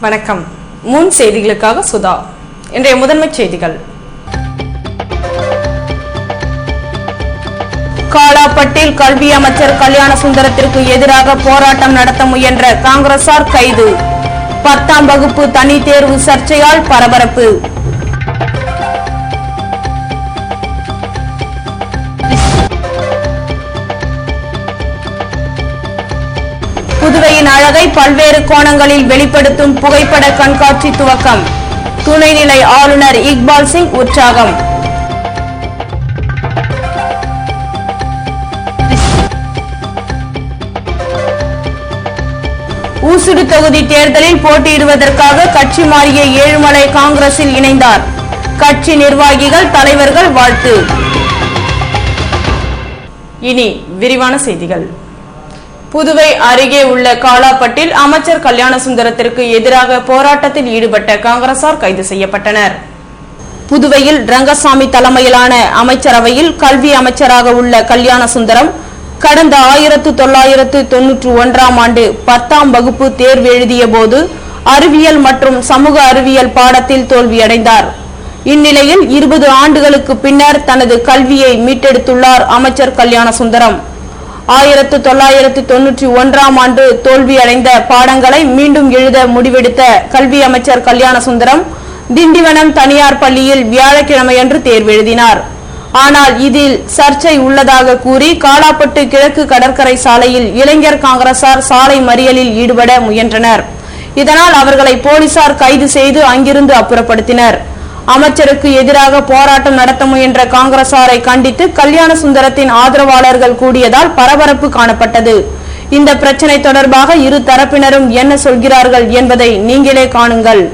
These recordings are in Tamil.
வணக்கம். முன் செய்திகளுக்காக சுதா. இன்றைய முதன்மை செய்திகள். காலாப்பட்டில் கல்வி அமைச்சர் கல்யாண சுந்தரத்திற்கு எதிராக போராட்டம் நடத்த முயன்ற காங்கிரசார் கைது. 10ஆம் வகுப்பு தனி தேர்வு சர்ச்சையால் பரபரப்பு. புதுவையின் அழகை பல்வேறு கோணங்களில் வெளிப்படுத்தும் புகைப்பட கண்காட்சி துவக்கம். துணைநிலை ஆளுநர் இக்பால் சிங் உற்சாகம். ஊசுடு தொகுதி தேர்தலில் போட்டியிடுவதற்காக கட்சி மாறிய ஏழுமலை காங்கிரஸில் இணைந்தார். கட்சி நிர்வாகிகள் தலைவர்கள் வாழ்த்து. இனி விரிவான செய்திகள். புதுவை அருகே உள்ள காலாப்பட்டில் அமைச்சர் கல்யாண சுந்தரத்திற்கு எதிராக போராட்டத்தில் ஈடுபட்ட காங்கிரசார் கைது செய்யப்பட்டனர். புதுவையில் ரங்கசாமி தலைமையிலான அமைச்சரவையில் கல்வி அமைச்சராக உள்ள கல்யாண சுந்தரம் கடந்த 1991ஆம் ஆண்டு 10ஆம் வகுப்பு தேர்வு எழுதிய போது அறிவியல் மற்றும் சமூக அறிவியல் பாடத்தில் தோல்வியடைந்தார். இந்நிலையில் 20 ஆண்டுகளுக்கு பின்னர் தனது கல்வியை மீட்டெடுத்துள்ளார் அமைச்சர் கல்யாண சுந்தரம். 1991ஆம் ஆண்டு தோல்வியடைந்த பாடங்களை மீண்டும் எழுத முடிவெடுத்த கல்வி அமைச்சர் கல்யாண சுந்தரம் திண்டிவனம் தனியார் பள்ளியில் வியாழக்கிழமையன்று தேர்வு எழுதினார். ஆனால் இதில் சர்ச்சை உள்ளதாக கூறி காலாப்பட்டு கிழக்கு கடற்கரை சாலையில் இளைஞர் காங்கிரசார் சாலை மறியலில் ஈடுபட முயன்றனர். இதனால் அவர்களை போலீசார் கைது செய்து அங்கிருந்து அப்புறப்படுத்தினர். அமைச்சருக்கு எதிராக போராட்டம் நடத்த முயன்ற காங்கிரசாரை கண்டித்து கல்யாண சுந்தரத்தின் ஆதரவாளர்கள் கூடியதால் பரபரப்பு காணப்பட்டது. இந்த பிரச்சனை தொடர்பாக இரு தரப்பினரும் என்ன சொல்கிறார்கள் என்பதை நீங்களே காணுங்கள்.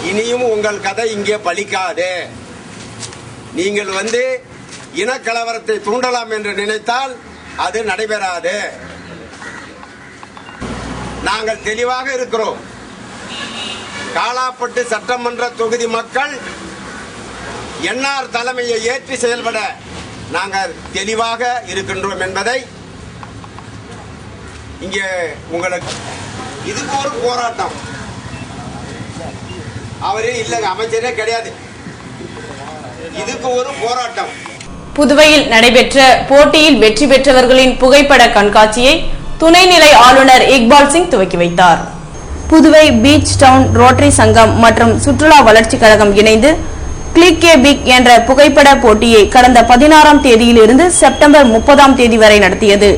இனியும் உங்கள் கதை இங்கே பலிக்காது. நீங்கள் இனக்கலவரத்தை தூண்டலாம் என்று நினைத்தால் அது நடைபெறாது. நாங்கள் தெளிவாக இருக்கிறோம். காலாப்பட்டு சட்டமன்ற தொகுதி மக்கள் என்ஆர் தலைமையை ஏற்றி செயல்பட நாங்கள் தெளிவாக இருக்கின்றோம் என்பதை இங்கே உங்களுக்கு இதுக்கு ஒரு போராட்டம் அவரே இல்லங்க, அமைச்சரே கிடையாது. இதுக்கு ஒரு போராட்டம். புதுவையில் நடைபெற்ற போட்டியில் வெற்றி பெற்றவர்களின் புகைப்பட கண்காட்சியை துணைநிலை ஆளுநர் இக்பால் சிங் துவக்கி வைத்தார். புதுவை பீச் டவுன் ரோட்டரி சங்கம் மற்றும் சுற்றுலா வளர்ச்சி கழகம் இணைந்து கிளிக் ஏ பிக் என்ற புகைப்பட போட்டியை கடந்த 16ஆம் தேதியிலிருந்து செப்டம்பர் 30ஆம் தேதி வரை நடத்தியது.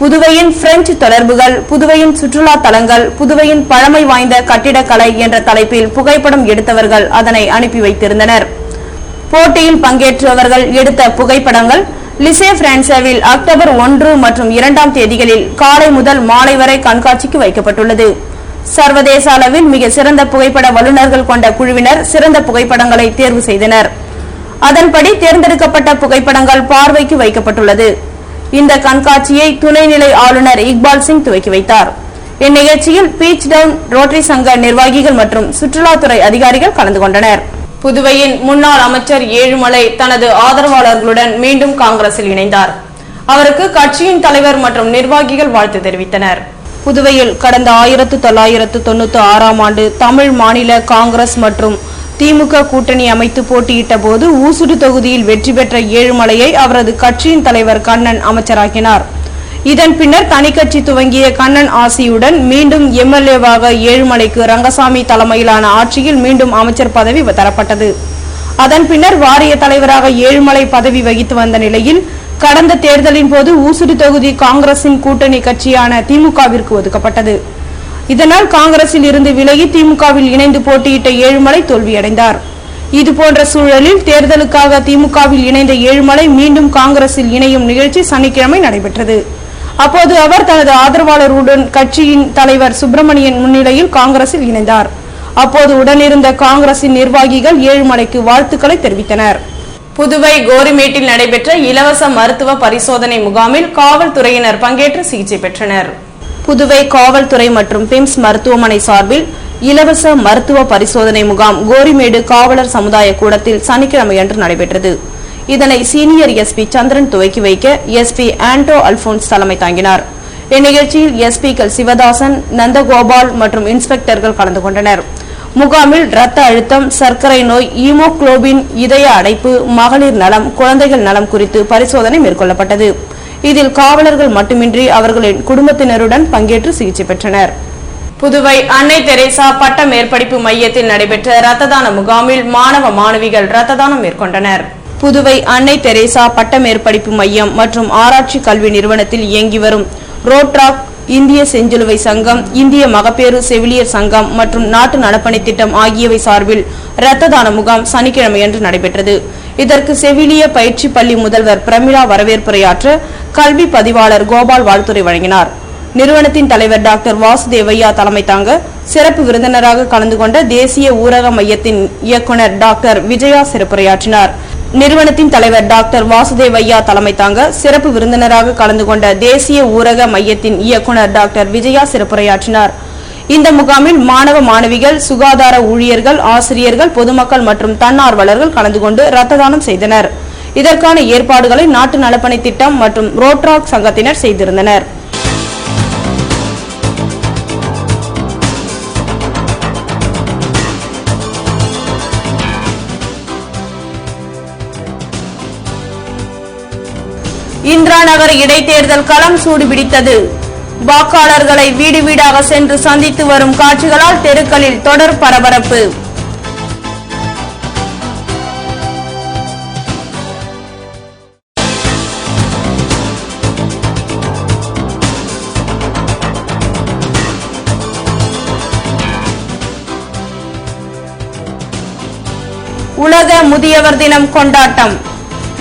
புதுவையின் பிரெஞ்சு தொடர்புகள், புதுவையின் சுற்றுலா தலங்கள், புதுவையின் பழமை வாய்ந்த கட்டிடக்கலை என்ற தலைப்பில் புகைப்படம் எடுத்தவர்கள் அதனை அனுப்பி வைத்திருந்தனர். போட்டியில் பங்கேற்றவர்கள் எடுத்த புகைப்படங்கள் லிசே பிரான்சாவில் அக்டோபர் 1 மற்றும் 2ஆம் தேதிகளில் காலை முதல் மாலை வரை கண்காட்சிக்கு வைக்கப்பட்டுள்ளது. சர்வதேச அளவில் மிக சிறந்த புகைப்பட வல்லுநர்கள் கொண்ட குழுவினர் சிறந்த புகைப்படங்களை தேர்வு செய்தனர். அதன்படி தேர்ந்தெடுக்கப்பட்ட புகைப்படங்கள் பார்வைக்கு வைக்கப்பட்டுள்ளது. இந்த கண்காட்சியை துணைநிலை ஆளுநர் இக்பால் சிங் துவக்கி வைத்தார். இந்நிகழ்ச்சியில் பீச் டவுன் ரோட்டரி சங்க நிர்வாகிகள் மற்றும் சுற்றுலாத்துறை அதிகாரிகள் கலந்து கொண்டனர். புதுவையின் முன்னாள் அமைச்சர் ஏழுமலை தனது ஆதரவாளர்களுடன் மீண்டும் காங்கிரஸில் இணைந்தார். அவருக்கு கட்சியின் தலைவர் மற்றும் நிர்வாகிகள் வாழ்த்து தெரிவித்தனர். புதுவையில் கடந்த 1996ஆம் ஆண்டு தமிழ் மாநில காங்கிரஸ் மற்றும் திமுக கூட்டணி அமைத்து போட்டியிட்ட போது ஊசுடு தொகுதியில் வெற்றி பெற்ற ஏழுமலையை அவரது கட்சியின் தலைவர் கண்ணன் அமைச்சராக்கினார். இதன் பின்னர் தனிக்கட்சி துவங்கிய கண்ணன் ஆசியுடன் மீண்டும் எம்எல்ஏவாக ஏழுமலைக்கு ரங்கசாமி தலைமையிலான ஆட்சியில் மீண்டும் அமைச்சர் பதவி தரப்பட்டது. அதன் பின்னர் வாரிய தலைவராக ஏழுமலை பதவி வகித்து வந்த நிலையில் கடந்த தேர்தலின் போது ஊசுடு தொகுதி காங்கிரசின் கூட்டணி கட்சியான திமுகவிற்கு ஒதுக்கப்பட்டது. இதனால் காங்கிரஸில் இருந்து விலகி திமுகவில் இணைந்து போட்டியிட்ட ஏழுமலை தோல்வியடைந்தார். இதுபோன்ற சூழலில் தேர்தலுக்காக திமுகவில் இணைந்த ஏழுமலை மீண்டும் காங்கிரஸில் இணையும் நிகழ்ச்சி சனிக்கிழமை நடைபெற்றது. அப்போது அவர் தனது ஆதரவாளருடன் கட்சியின் தலைவர் சுப்பிரமணியன் முன்னிலையில் காங்கிரஸில் இணைந்தார். அப்போது உடனிருந்த காங்கிரசின் நிர்வாகிகள் ஏழுமலைக்கு வாழ்த்துக்களை தெரிவித்தனர். புதுவை கோரிமேட்டில் நடைபெற்ற இலவச மருத்துவ பரிசோதனை முகாமில் காவல்துறையினர் பங்கேற்று சிகிச்சை பெற்றனர். புதுவை காவல்துறை மற்றும் பிம்ஸ் மருத்துவமனை சார்பில் இலவச மருத்துவ பரிசோதனை முகாம் கோரிமேடு காவலர் சமுதாய கூடத்தில் சனிக்கிழமையன்று நடைபெற்றது. இதனை சீனியர் எஸ்பி சந்திரன் துவக்கி வைக்க எஸ்பி ஆண்டோ அல்போன்ஸ் தலைமை தாங்கினார். இந்நிகழ்ச்சியில் எஸ்பிக்கள் சிவதாசன், நந்தகோபால் மற்றும் இன்ஸ்பெக்டர்கள் கலந்து கொண்டனர். முகாமில் இரத்த அழுத்தம், சர்க்கரை நோய், ஹீமோகுளோபின், இதய அடைப்பு, மகளிர் நலம், குழந்தைகள் நலம் குறித்து பரிசோதனை மேற்கொள்ளப்பட்டது. இதில் காவலர்கள் மட்டுமின்றி அவர்களின் குடும்பத்தினருடன் பங்கேற்று சிகிச்சை பெற்றனர். புதுவை அன்னை தெரேசா பட்ட மேற்படிப்பு மையத்தில் நடைபெற்ற இரத்த தான முகாமில் மாணவ மாணவிகள் இரத்த தானம் மேற்கொண்டனர். புதுவை அன்னை தெரேசா பட்ட மேற்படிப்பு மையம் மற்றும் ஆராய்ச்சி கல்வி நிறுவனத்தில் இயங்கி வரும் ரோட்ராக், இந்திய செஞ்சிலுவை சங்கம், இந்திய மகப்பேறு செவிலியர் சங்கம் மற்றும் நாட்டு நலப்பணி திட்டம் ஆகியவை சார்பில் இரத்த தான முகாம் சனிக்கிழமையன்று நடைபெற்றது. இதற்கு செவிலிய பயிற்சி பள்ளி முதல்வர் பிரமிளா வரவேற்புரையாற்ற கல்வி பதிவாளர் கோபால் வாழ்த்துரை வழங்கினார். நிறுவனத்தின் தலைவர் டாக்டர் வாசுதேவையா தலைமை தாங்க சிறப்பு விருந்தினராக கலந்து கொண்ட தேசிய ஊரக மையத்தின் இயக்குநர் டாக்டர் விஜயா சிறப்புரையாற்றினார். நிறுவனத்தின் தலைவர் டாக்டர் வாசுதேவையா தலைமை தாங்க சிறப்பு விருந்தினராக கலந்து கொண்ட தேசிய ஊரக மையத்தின் இயக்குநர் டாக்டர் விஜயா சிறப்புரையாற்றினார். இந்த முகாமில் மாணவ மாணவிகள், சுகாதார ஊழியர்கள், ஆசிரியர்கள், பொதுமக்கள் மற்றும் தன்னார்வலர்கள் கலந்து கொண்டு இரத்த தானம் செய்தனர். இதற்கான ஏற்பாடுகளை நாட்டு நலப்பணி திட்டம் மற்றும் ரோட்ராக் சங்கத்தினர் செய்திருந்தனர். இந்திரா நகர் இடைத்தேர்தல் களம் சூடுபிடித்தது. வாக்காளர்களை வீடு வீடாக சென்று சந்தித்து வரும் காட்சிகளால் தெருக்களில் தொடர் பரபரப்பு. உலக முதியவர் தினம் கொண்டாட்டம்.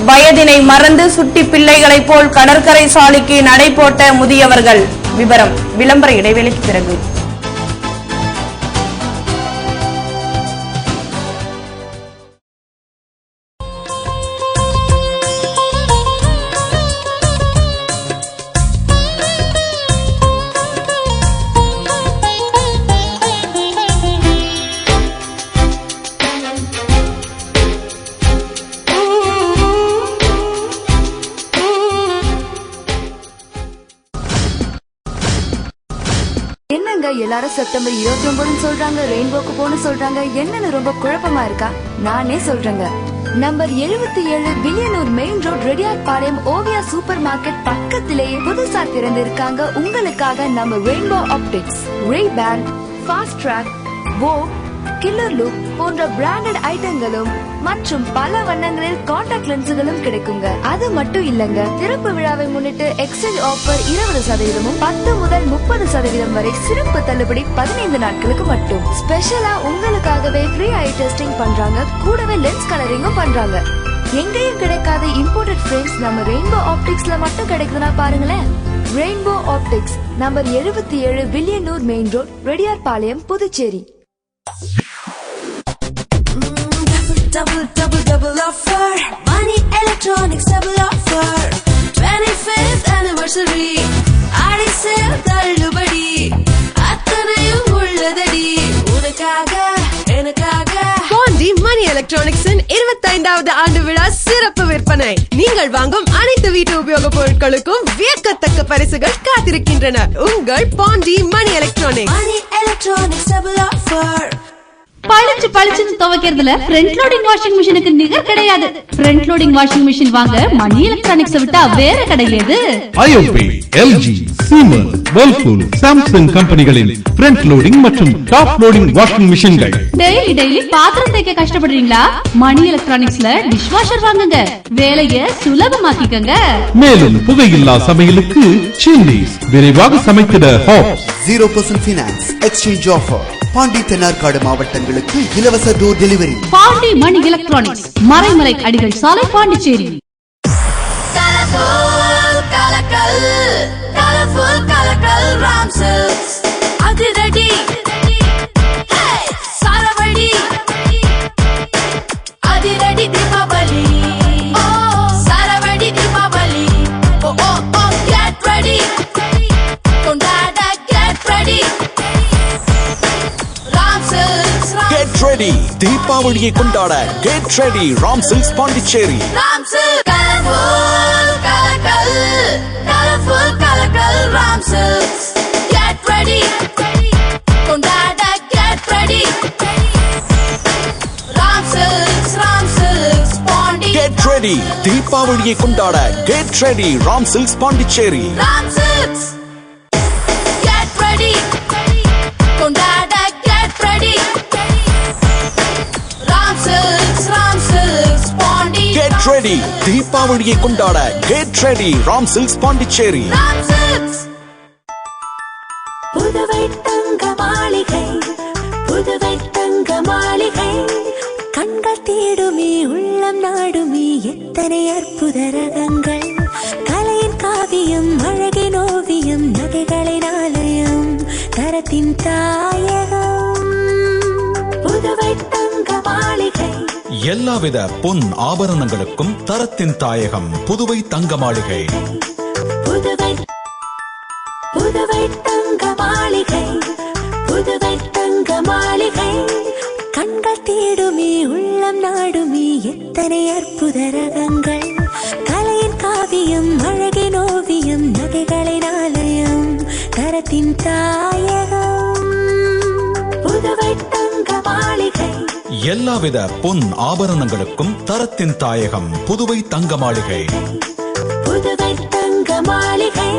வயதினை மறந்து சுட்டி பிள்ளைகளைப் போல் கடற்கரை சாலைக்கு நடை போட்ட முதியவர்கள். விவரம் விளம்பர இடைவேளைக்கு பிறகு. என்னங்க எல்லாரும் செப்டம்பர் 29 சொல்றாங்க, ரெயின்போக்கு போன்னு சொல்றாங்க. என்னன்னு ரொம்ப குழப்பமா இருக்கா? நானே சொல்றேங்க. Number 77 Villianur main road, Reddiar Palayam, Oviya super market பக்கத்திலேயே புதுசா திறந்திருக்காங்க உங்களுக்காக நம்ம rainbow optics. Ray Ban, Fastrack, Vogue, killer look போன்ற பிராண்டட் ஐட்டங்களும் மற்றும் பல வண்ணங்களில் கான்டாக்ட் லென்ஸுகளும் கிடைக்குங்க. அது மட்டும் இல்லங்க, திறப்பு விழாவை முன்னிட்டு எக்ஸ்சேஞ்ச் ஆஃபர் 20% 10 முதல் 30% வரை சிறப்பு தள்ளுபடி 15 நாட்களுக்கு மட்டும். ஸ்பெஷலா உங்களுக்காகவே ஃப்ரீ ஐ டெஸ்டிங் பண்றாங்க, கூடவே லென்ஸ் கலரிங்கும் பண்றாங்க. எங்கேயும் கிடைக்காத இம்போர்ட்டட் ஃப்ரேம்ஸ் நம்ம ரெயின்போ ஆப்டிக்ஸ்ல மட்டும் கிடைக்குதுன்னா பாருங்களேன். Rainbow optics number 77 Villianur main road, Reddiar Palayam, Puducherry. Double offer. Money Electronics double offer. 25th anniversary. Aadi sale தள்ளுபடி அத்தனையும் உள்ளதடி உனக்காக எனக்காக. பாண்டி மணி எலக்ட்ரானிக்ஸின் 25வது ஆண்டு விழா சிறப்பு விற்பனை. நீங்கள் வாங்கும் அனைத்து வீட்டு உபயோக பொருட்களுக்கும் வியக்கத்தக்க பரிசுகள் காத்திருக்கின்றன. உங்கள் பாண்டி மணி எலக்ட்ரானிக்ஸ். மணி எலக்ட்ரானிக்ஸ் டபுள் ஆஃபர். பளிச்சு பளிச்சுன்னு துவைக்கிறதுல ஃப்ரண்ட் லோடிங் வாஷிங் மிஷினுக்கு நிகர் கிடையாது. ஃப்ரண்ட் லோடிங் வாஷிங் மிஷின் வாங்க மணி எலக்ட்ரானிக்ஸ் விட்டா வேற கிடையாது. IFB, LG, Siemens, Whirlpool, Samsung கம்பெனிகளின் ஃப்ரண்ட் லோடிங் மற்றும் டாப் லோடிங் வாஷிங் மிஷின்கள். டெய்லி பாத்திரம் தேய்க்க கஷ்டப்படுறீங்களா? மணி எலக்ட்ரானிக்ஸ்ல டிஷ் வாஷர் வாங்குங்க, வேலையை சுலபமாக்கிக்கங்க. மேலும் புகையில்லா சமையலுக்கு சில்லிஸ், விரைவாக சமைத்திட hobs. 0% finance exchange offer. Pondy Thennarkadu மாவட்டங்களுக்கு இலவச door delivery. Pondy Money electronics, Maraimalai Adigal சாலை, பாண்டிச்சேரி. தீபாவளியை கொண்டாட get ready Ram silks Pondicherry. Get ready, தீபாவளியை கொண்டாட Get ready, Ram silks Pondicherry. Get ready, தீபாவளியை கொண்டாட Get ready, Ram silks Pondicherry. Puduvai Thanga Maaligai, Puduvai Thanga மாளிகை, கண்கள் தேடுமே உள்ளம் நாடுமே எத்தனை அற்புத ரகங்கள், கலையின் காவியம் அழகின் ஓவியம் நகைகளின் ஆலயம் தரத்தின் தாயகம் புதுவை தங்க மாளிகை. எல்லாவித பொன் ஆபரணங்களுக்கும் தரத்தின் தாயகம் புதுவை தங்க மாளிகை. புதுவை புதுவை தங்க மாளிகை, புதுவை தங்க மாளிகை, கண்கள் தேடுமே உள்ளம் நாடுமே எத்தனை அற்புத ரகங்கள், கலையின் காவியம் அழகின் ஓவியம் நகைகளின் ஆலயம் தரத்தின் தாயகம் புதுவை தங்க மாளிகை. எல்லாவித பொன் ஆபரணங்களுக்கும் தரத்தின் தாயகம் புதுவை தங்க மாளிகை. புதுவை தங்க மாளிகை.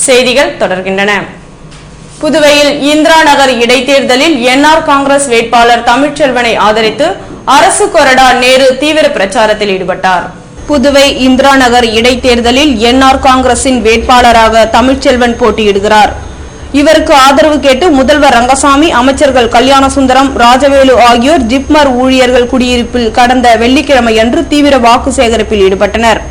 செய்திகள் தொடர்கின்றன. புதுவையில் இந்திரா நகர் இடைத்தேர்தலில் என்ஆர் காங்கிரஸ் வேட்பாளர் தமிழ்ச்செல்வனை ஆதரித்து அரசு கொறடா நேரு தீவிர பிரச்சாரத்தில் ஈடுபட்டார். புதுவை இந்திரா நகர் இடைத்தேர்தலில் என்ஆர் காங்கிரசின் வேட்பாளராக தமிழ்ச்செல்வன் போட்டியிடுகிறார். இவருக்கு ஆதரவு கேட்டு முதல்வர் ரங்கசாமி, அமைச்சர்கள் கல்யாணசுந்தரம், ராஜவேலு ஆகியோர் ஜிப்மர் ஊழியர்கள் குடியிருப்பில் கடந்த வெள்ளிக்கிழமையன்று தீவிர வாக்கு சேகரிப்பில் ஈடுபட்டனர்.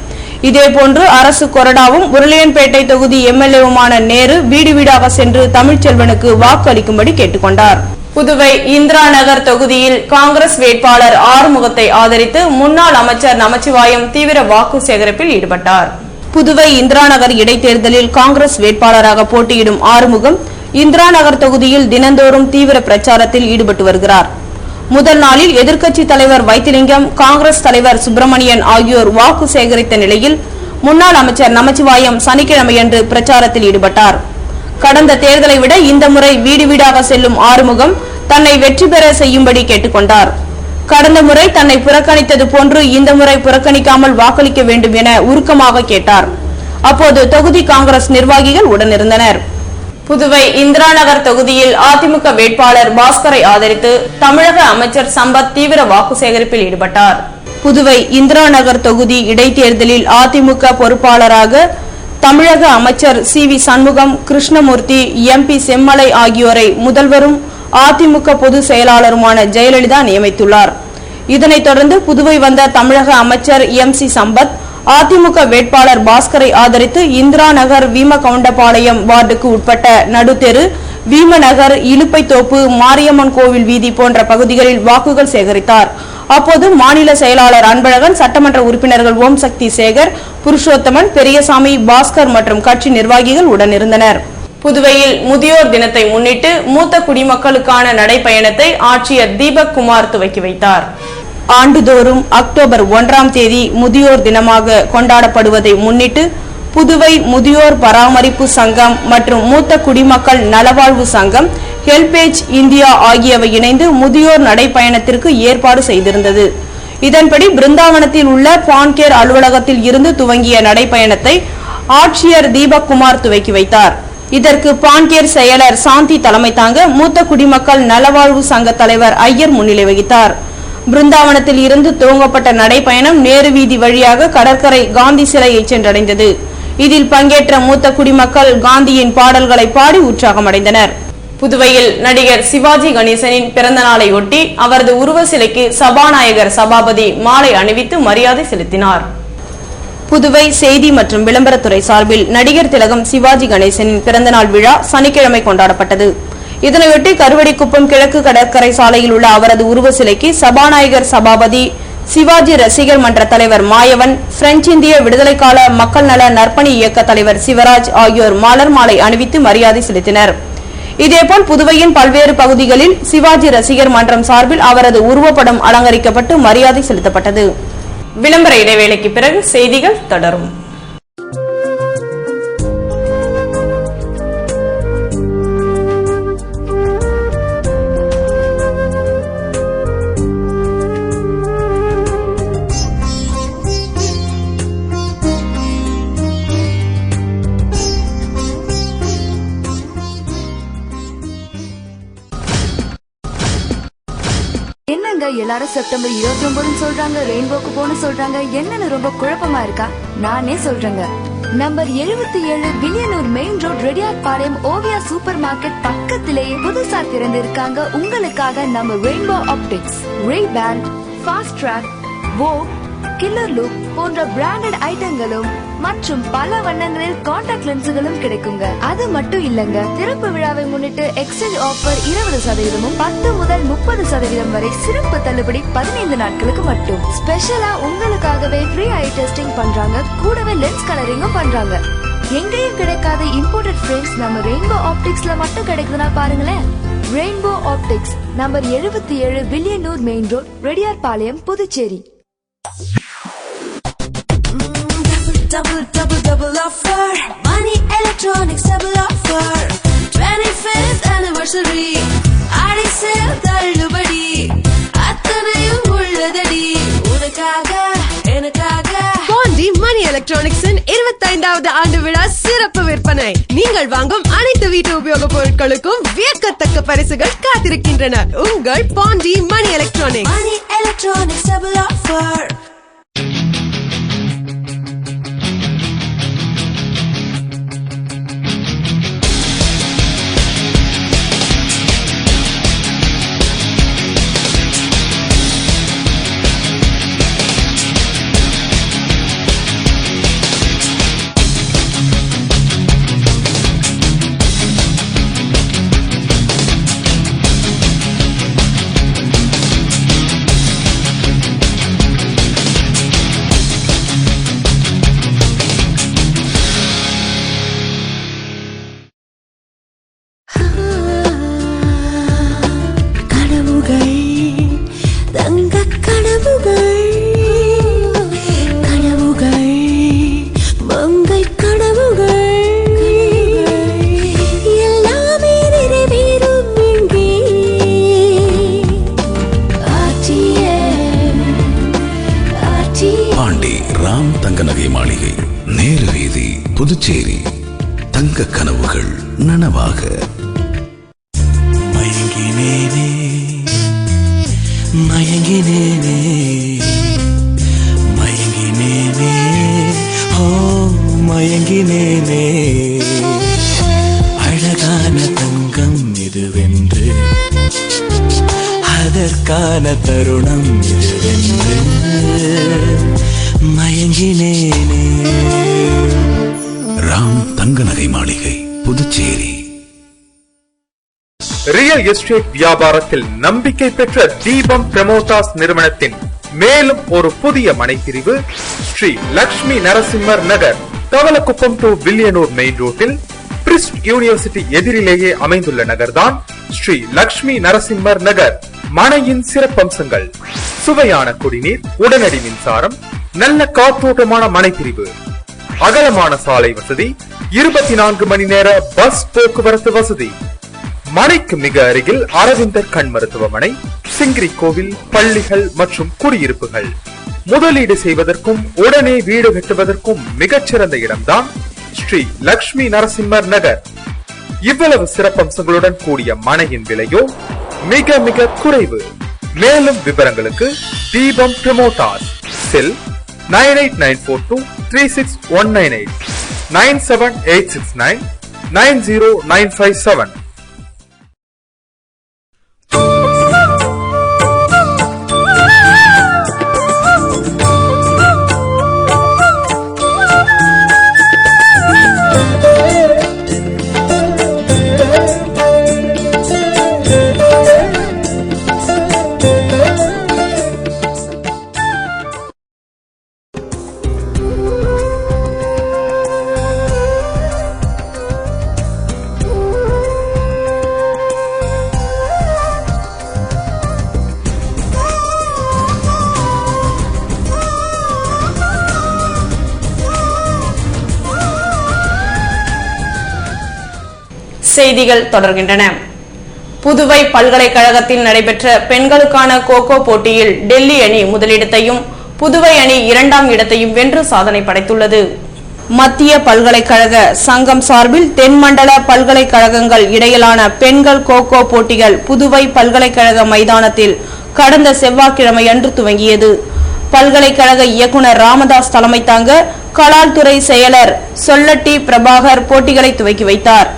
இதேபோன்று அரசு கொறடாவும் உருளையன்பேட்டை தொகுதி எம்எல்ஏவுமான நேரு வீடு வீடாக சென்று தமிழ்ச்செல்வனுக்கு வாக்கு அளிக்கும்படி கேட்டுக்கொண்டார். புதுவை இந்திரா நகர் தொகுதியில் காங்கிரஸ் வேட்பாளர் ஆறுமுகத்தை ஆதரித்து முன்னாள் அமைச்சர் நமச்சிவாயம் தீவிர வாக்கு சேகரிப்பில் ஈடுபட்டார். புதுவை இந்திரா நகர் இடைத்தேர்தலில் காங்கிரஸ் வேட்பாளராக போட்டியிடும் ஆறுமுகம் இந்திரா நகர் தொகுதியில் தினந்தோறும் தீவிர பிரச்சாரத்தில் ஈடுபட்டு வருகிறார். முதல் நாளில் எதிர்க்கட்சி தலைவர் வைத்திலிங்கம், காங்கிரஸ் தலைவர் சுப்பிரமணியன் ஆகியோர் வாக்கு சேகரித்த நிலையில் முன்னாள் அமைச்சர் நமச்சிவாயம் சனிக்கிழமையன்று பிரச்சாரத்தில் ஈடுபட்டார். கடந்த தேர்தலை விட இந்த முறை வீடு வீடாக செல்லும் ஆறுமுகம் தன்னை வெற்றி பெற செய்யும்படி கேட்டுக்கொண்டார். கடந்த முறை தன்னை புறக்கணித்தது போன்று இந்த முறை புறக்கணிக்காமல் வாக்களிக்க வேண்டும் என உருக்கமாக கேட்டார். அப்போது தொகுதி காங்கிரஸ் நிர்வாகிகள் உடனிருந்தனர். புதுவை இந்திரா நகர் தொகுதியில் அதிமுக வேட்பாளர் பாஸ்கரை ஆதரித்து தமிழக அமைச்சர் சம்பத் தீவிர வாக்கு சேகரிப்பில் ஈடுபட்டார். புதுவை இந்திரா நகர் தொகுதி இடைத்தேர்தலில் அதிமுக பொறுப்பாளராக தமிழக அமைச்சர் சி.வி. சண்முகம், கிருஷ்ணமூர்த்தி, எம்பி செம்மலை ஆகியோரை முதல்வரும் அதிமுக பொதுச் செயலாளருமான ஜெயலலிதா நியமித்துள்ளார். இதனைத் தொடர்ந்து புதுவை வந்த தமிழக அமைச்சர் எம்.சி. சம்பத் அதிமுக வேட்பாளர் பாஸ்கரை ஆதரித்து இந்திரா நகர், வீமகவுண்டபாளையம் வார்டுக்கு உட்பட்ட நடுத்தெரு, வீமநகர், இலுப்பைத்தோப்பு, மாரியம்மன் கோவில் வீதி போன்ற பகுதிகளில் வாக்குகள் சேகரித்தார். அப்போது மாநில செயலாளர் அன்பழகன், சட்டமன்ற உறுப்பினர்கள் ஓம் சக்தி சேகர், புருஷோத்தமன், பெரியசாமி, பாஸ்கர் மற்றும் கட்சி நிர்வாகிகள் உடனிருந்தனர். புதுவையில் முதியோர் தினத்தை முன்னிட்டு மூத்த குடிமக்களுக்கான நடைபயணத்தை ஆட்சியர் தீபக் குமார் துவக்கி வைத்தார். ஆண்டுதோறும் அக்டோபர் 1ஆம் தேதி முதியோர் தினமாக கொண்டாடப்படுவதை முன்னிட்டு புதுவை முதியோர் பராமரிப்பு சங்கம் மற்றும் மூத்த குடிமக்கள் நலவாழ்வு சங்கம் ஹெல்பேஜ் இந்தியா ஆகியவை இணைந்து முதியோர் நடைப்பயணத்திற்கு ஏற்பாடு செய்திருந்தது. இதன்படி பிருந்தாவனத்தில் உள்ள பான்கேர் அலுவலகத்தில் இருந்து துவங்கிய நடைப்பயணத்தை ஆட்சியர் தீபக் குமார் துவக்கி வைத்தார். இதற்கு பான்கேர் செயலர் சாந்தி தலைமை தாங்க மூத்த குடிமக்கள் நலவாழ்வு சங்க தலைவர் ஐயர் முன்னிலை வகித்தார். பிருந்தாவனத்தில் இருந்து துவங்கப்பட்ட நடைப்பயணம் நேரு வீதி வழியாக கடற்கரை காந்தி சிலையை சென்றடைந்தது. இதில் பங்கேற்ற மூத்த குடிமக்கள் காந்தியின் பாடல்களை பாடி உற்சாகமடைந்தனர். புதுவையில் நடிகர் சிவாஜி கணேசனின் பிறந்த நாளை ஒட்டி அவரது உருவ சிலைக்கு சபாநாயகர் சபாபதி மாலை அணிவித்து மரியாதை செலுத்தினார். புதுவை செய்தி மற்றும் விளம்பரத்துறை சார்பில் நடிகர் திலகம் சிவாஜி கணேசனின் பிறந்தநாள் விழா சனிக்கிழமை கொண்டாடப்பட்டது. இதனையொட்டி கருவடிக்குப்பம் கிழக்கு கடற்கரை சாலையில் உள்ள அவரது உருவ சிலைக்கு சபாநாயகர் சபாபதி, சிவாஜி ரசிகர் மன்ற தலைவர் மாயவன், பிரெஞ்சு இந்திய விடுதலை கால மக்கள் நல நற்பணி இயக்க தலைவர் சிவராஜ் ஆகியோர் மலர் மாலை அணிவித்து மரியாதை செலுத்தினர். இதேபோல் புதுவையின் பல்வேறு பகுதிகளில் சிவாஜி ரசிகர் மன்றம் சார்பில் அவரது உருவப்படம் அலங்கரிக்கப்பட்டு மரியாதை செலுத்தப்பட்டது. விளம்பர இடைவேளைக்கு பிறகு செய்திகள் தொடரும். என்னங்க எல்லாரும் செப்டம்பர் 29 சொல்றாங்க, ரெயின்போக்கு போன சொல்றாங்க. என்னன்னு ரொம்ப குழப்பமா இருக்கா? நானே சொல்றேங்க. நம்பர் 77 வில்லியனூர் மெயின் ரோட் ரெடியாட் பாளையம் ஓவியா சூப்பர் மார்க்கெட் பக்கத்திலேயே புதுசா திறந்திருக்காங்க உங்களுக்காக நம்ம rainbow optics. Ray Ban, Fastrack, Vogue, killer look போன்ற பிராண்டட் ஐட்டங்களும் மற்றும் பல வண்ணங்களில் கான்டாக்ட் லென்சுகளும் கிடைக்குங்க. அது மட்டும் இல்லங்க, திறப்பு விழாவை முன்னிட்டு எக்ஸ்சேஞ்ச் ஆஃபர் 20% 10 முதல் 30% வரை சிறப்பு தள்ளுபடி 15 நாட்களுக்கு மட்டும். ஸ்பெஷலா உங்களுக்காகவே ஃப்ரீ ஐ டெஸ்டிங் பண்றாங்க, கூடவே லென்ஸ் கலரிங்கும் பண்றாங்க. எங்கேயும் கிடைக்காத இம்போர்ட்டட் ஃப்ரேம்ஸ் நம்ம ரெயின்போ ஆப்டிக்ஸ்ல மட்டும் கிடைக்குதுன்னா பாருங்களேன். Rainbow optics number 77 Villianur main road Reddiar Palayam Puducherry. Double offer. Money Electronics double offer. 25th anniversary. Aadi sale தள்ளுபடி. அத்தனையும் உள்ளதடி. உனக்காக எனக்காக. பாண்டி மணி எலக்ட்ரானிக்ஸின் 25வது ஆண்டு விழா சிறப்பு விற்பனை. நீங்கள் வாங்கும் அனைத்து வீட்டு உபயோகப் பொருட்களுக்கும் வியக்கத்தக்க பரிசுகள் காத்திருக்கின்றன. உங்கள் Pondy Money electronics. Money Electronics double offer. Puducherry. தங்க கனவுகள் நனவாக. மயங்கினேனே மயங்கினேனே மயங்கினேனே ஓ மயங்கினேனே. அழகான தங்கம் இதுவென்று, அதற்கான தருணம் இதுவென்று மயங்கினேனே. ராம் தங்க நகை மாளிகை, புதுச்சேரி. ரியல் எஸ்டேட் வியாபாரத்தில் நம்பிக்கை பெற்ற தீபம் பிரமோட்டாஸ் நிறுவனத்தின் மேலும் ஒரு புதிய மனைப்பிரிவு ஸ்ரீ லட்சுமி நரசிம்மர் நகர், தவளக்குப்பம் டு வில்லியனூர் மெயின் ரோட்டில் பிரிஸ்ட் யூனிவர்சிட்டி எதிரிலேயே அமைந்துள்ள நகர்தான் ஸ்ரீ லட்சுமி நரசிம்மர் நகர். மனையின் சிறப்பம்சங்கள்: சுவையான குடிநீர், உடனடி மின்சாரம், நல்ல காற்றோட்டமான மனைப்பிரிவு, அகலமான சாலை வசதி, 24 மணி நேர பஸ் போக்குவரத்து வசதி, மனைக்கு மிக அருகில் அரவிந்தர் கண் மருத்துவமனை, சிங்கிரி கோவில், பள்ளிகள் மற்றும் குடியிருப்புகள். முதலீடு செய்வதற்கும் உடனே வீடு கட்டுவதற்கும் மிகச்சிறந்த இடம்தான் ஸ்ரீ லக்ஷ்மி நரசிம்மர் நகர். இவ்வளவு சிறப்பம்சங்களுடன் கூடிய மனையின் விலையோ மிக மிக குறைவு. மேலும் விவரங்களுக்கு தீபம் பிரமோட்டாஸ், செல் 9894236198, 9786990957. செய்திகள் தொடர்கின்றன. புதுவை பல்கலைக்கழகத்தில் நடைபெற்ற பெண்களுக்கான கோகோ போட்டியில் டெல்லி அணி முதலிடத்தையும் புதுவை அணி 2ஆம் இடத்தையும் வென்று சாதனை படைத்துள்ளது. மத்திய பல்கலைக்கழக சங்கம் சார்பில் தென்மண்டல பல்கலைக்கழகங்கள் இடையிலான பெண்கள் கோகோ போட்டிகள் புதுவை பல்கலைக்கழக மைதானத்தில் கடந்த செவ்வாய்க்கிழமை அன்று துவங்கியது. பல்கலைக்கழக இயக்குனர் ராமதாஸ் தலைமை தாங்க கலால் துறை செயலர் சொல்லட்டி பிரபாகர் போட்டிகளை துவக்கி வைத்தார்.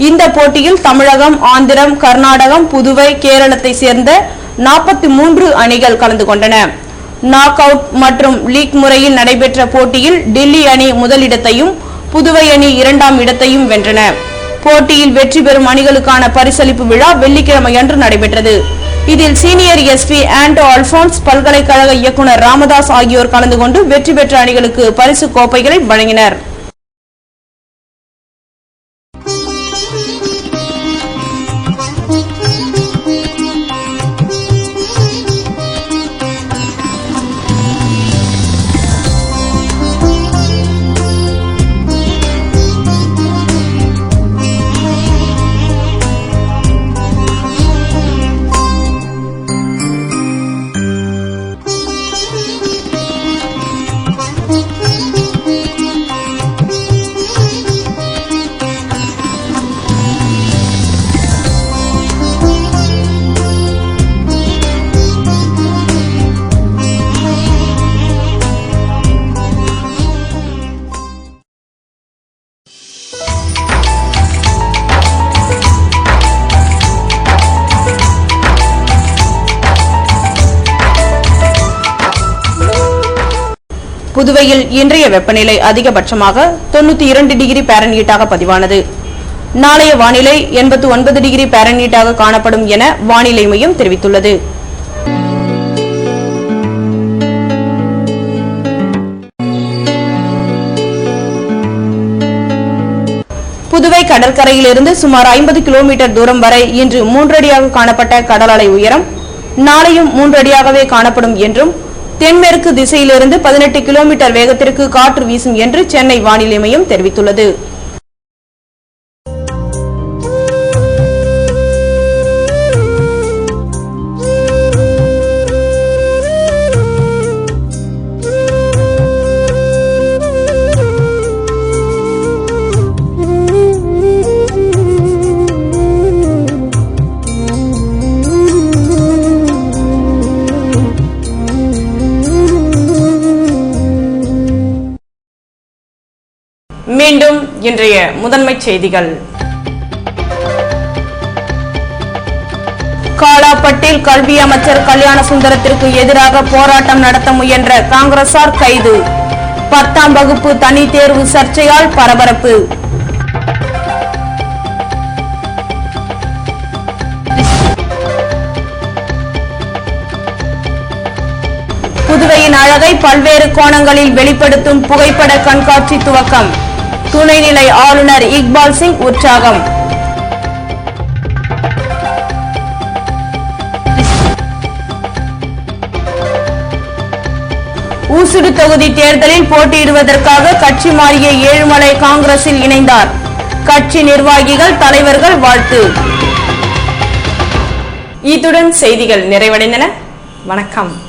இந்த போட்டியில் தமிழகம், ஆந்திரம், கர்நாடகம், புதுவை, கேரளத்தை சேர்ந்த 43 அணிகள் கலந்து கொண்டன. நாக் அவுட் மற்றும் லீக் முறையில் நடைபெற்ற போட்டியில் டெல்லி அணி முதலிடத்தையும் புதுவை அணி 2ஆம் இடத்தையும் வென்றன. போட்டியில் வெற்றி பெறும் அணிகளுக்கான பரிசளிப்பு விழா வெள்ளிக்கிழமை அன்று நடைபெற்றது. இதில் சீனியர் எஸ்பி ஆண்டோ அல்போன்ஸ், பல்கலைக்கழக இயக்குனர் ராமதாஸ் ஆகியோர் கலந்து கொண்டு வெற்றி பெற்ற அணிகளுக்கு பரிசு கோப்பைகளை வழங்கினர். புதுவையில் இன்றைய வெப்பநிலை அதிகபட்சமாக 92 டிகிரி பாரன்ஹீட்டாக பதிவானது. நாளைய வானிலை 89 டிகிரி பாரன்ஹீட்டாக காணப்படும் என வானிலை மையம் தெரிவித்துள்ளது. புதுவை கடற்கரையிலிருந்து சுமார் 50 கிலோமீட்டர் தூரம் வரை இன்று 3 அடியாக காணப்பட்ட கடல் அலை உயரம் நாளையும் 3 அடியாகவே காணப்படும் என்றும், தென்மேற்கு திசையிலிருந்து 18 கிலோமீட்டர் வேகத்திற்கு காற்று வீசும் என்று சென்னை வானிலை மையம் தெரிவித்துள்ளது. மீண்டும் இன்றைய முதன்மை செய்திகள். காலாப்பட்டில் கல்வி அமைச்சர் கல்யாண சுந்தரத்திற்கு எதிராக போராட்டம் நடத்த முயன்ற காங்கிரசார் கைது. 10ஆம் வகுப்பு தனி தேர்வு சர்ச்சையால் பரபரப்பு. புதுவையின் அழகை பல்வேறு கோணங்களில் வெளிப்படுத்தும் புகைப்பட கண்காட்சி துவக்கம். துணைநிலை ஆளுநர் இக்பால் சிங் உற்சாகம். ஊசுடு தொகுதி தேர்தலில் போட்டியிடுவதற்காக கட்சி மாறிய ஏழுமலை காங்கிரஸில் இணைந்தார். கட்சி நிர்வாகிகள், தலைவர்கள் வாழ்த்து. இத்துடன் செய்திகள் நிறைவடைந்தன. வணக்கம்.